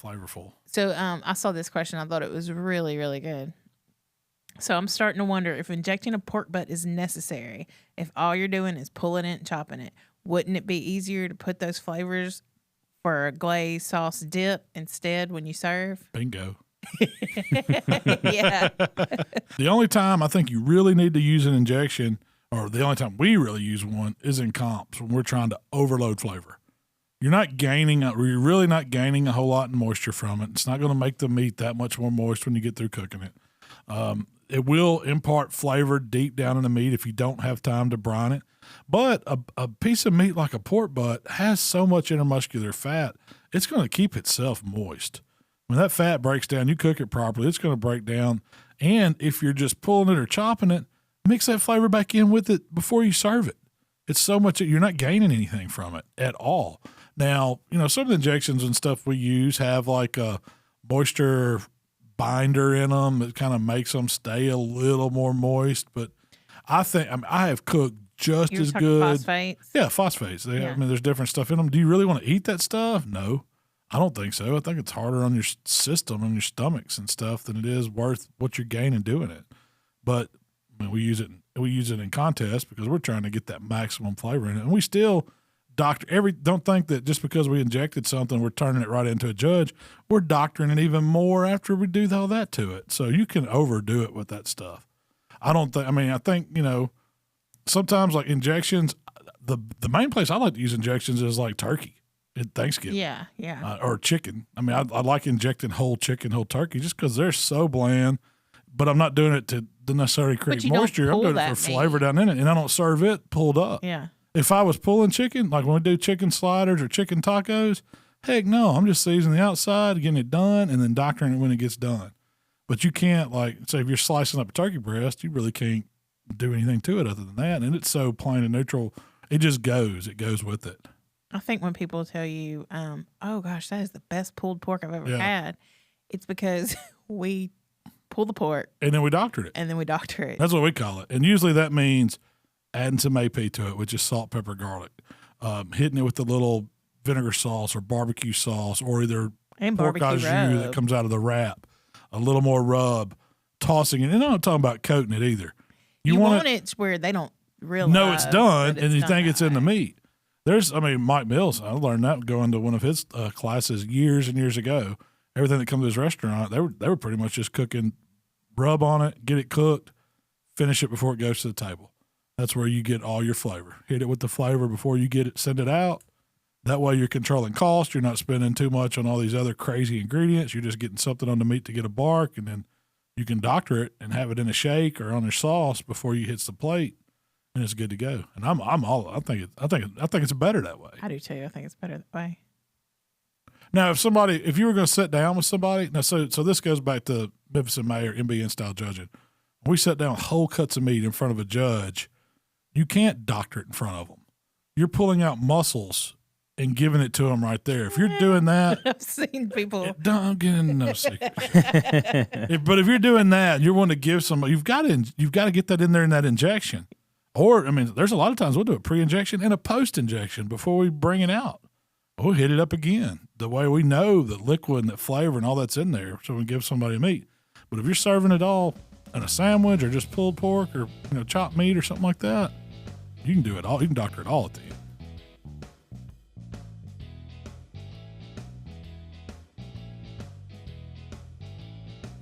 flavorful. So I saw this question. I thought it was really, really good. So I'm starting to wonder if injecting a pork butt is necessary. If all you're doing is pulling it and chopping it, wouldn't it be easier to put those flavors for a glaze sauce dip instead when you serve? Bingo. Yeah. The only time I think you really need to use an injection, or the only time we really use one, is in comps when we're trying to overload flavor. You're really not gaining a whole lot in moisture from it. It's not going to make the meat that much more moist when you get through cooking it. It will impart flavor deep down in the meat if you don't have time to brine it. But a piece of meat like a pork butt has so much intermuscular fat, it's going to keep itself moist. When that fat breaks down, you cook it properly, it's going to break down. And if you're just pulling it or chopping it, mix that flavor back in with it before you serve it. It's so much that you're not gaining anything from it at all. Now, some of the injections and stuff we use have like a moisture binder in them that kind of makes them stay a little more moist. But I think I have cooked just as good. Phosphates? Yeah, phosphates. There's different stuff in them. Do you really want to eat that stuff? No, I don't think so. I think it's harder on your system and your stomachs and stuff than it is worth what you're gaining doing it. But we use it in contests because we're trying to get that maximum flavor in it, and we still don't think that just because we injected something, we're turning it right into a judge. We're doctoring it even more after we do all that to it. So you can overdo it with that stuff. I think, sometimes like injections, the main place I like to use injections is like turkey at Thanksgiving. Yeah. Or chicken. I like injecting whole chicken, whole turkey just because they're so bland, but I'm not doing it to necessarily create moisture. I'm doing it for flavor down in it, and I don't serve it pulled up. Yeah. If I was pulling chicken, like when we do chicken sliders or chicken tacos, heck no, I'm just seasoning the outside, getting it done, and then doctoring it when it gets done. But you can't, say if you're slicing up a turkey breast, you really can't do anything to it other than that. And it's so plain and neutral, it just goes. It goes with it. I think when people tell you, oh gosh, that is the best pulled pork I've ever had, it's because we pull the pork. And then we doctor it. That's what we call it. And usually that means adding some AP to it, which is salt, pepper, garlic, hitting it with a little vinegar sauce or barbecue sauce, or either pork au jus that comes out of the wrap, a little more rub, tossing it. And I'm not talking about coating it either. You want it where they don't realize. No, it's done, and you think it's in the meat. Mike Mills, I learned that going to one of his classes years and years ago. Everything that comes to his restaurant, they were pretty much just cooking, rub on it, get it cooked, finish it before it goes to the table. That's where you get all your flavor. Hit it with the flavor before you send it out. That way you're controlling cost. You're not spending too much on all these other crazy ingredients. You're just getting something on the meat to get a bark, and then you can doctor it and have it in a shake or on your sauce before you hits the plate, and it's good to go. And I think it's better that way. I do too. I think it's better that way. Now, if you were going to sit down with somebody, so this goes back to Memphis and Mayer MBN style judging. When we sit down with whole cuts of meat in front of a judge, you can't doctor it in front of them. You're pulling out muscles and giving it to them right there. If you're doing that, I've seen people. Don't get into no secret. But if you're doing that, you're wanting to give somebody, you've got to get that in there in that injection. Or there's a lot of times we'll do a pre-injection and a post-injection before we bring it out. We'll hit it up again. The way we know the liquid and the flavor and all that's in there, so we can give somebody meat. But if you're serving it all in a sandwich or just pulled pork or chopped meat or something like that, you can do it all. You can doctor it all at the end.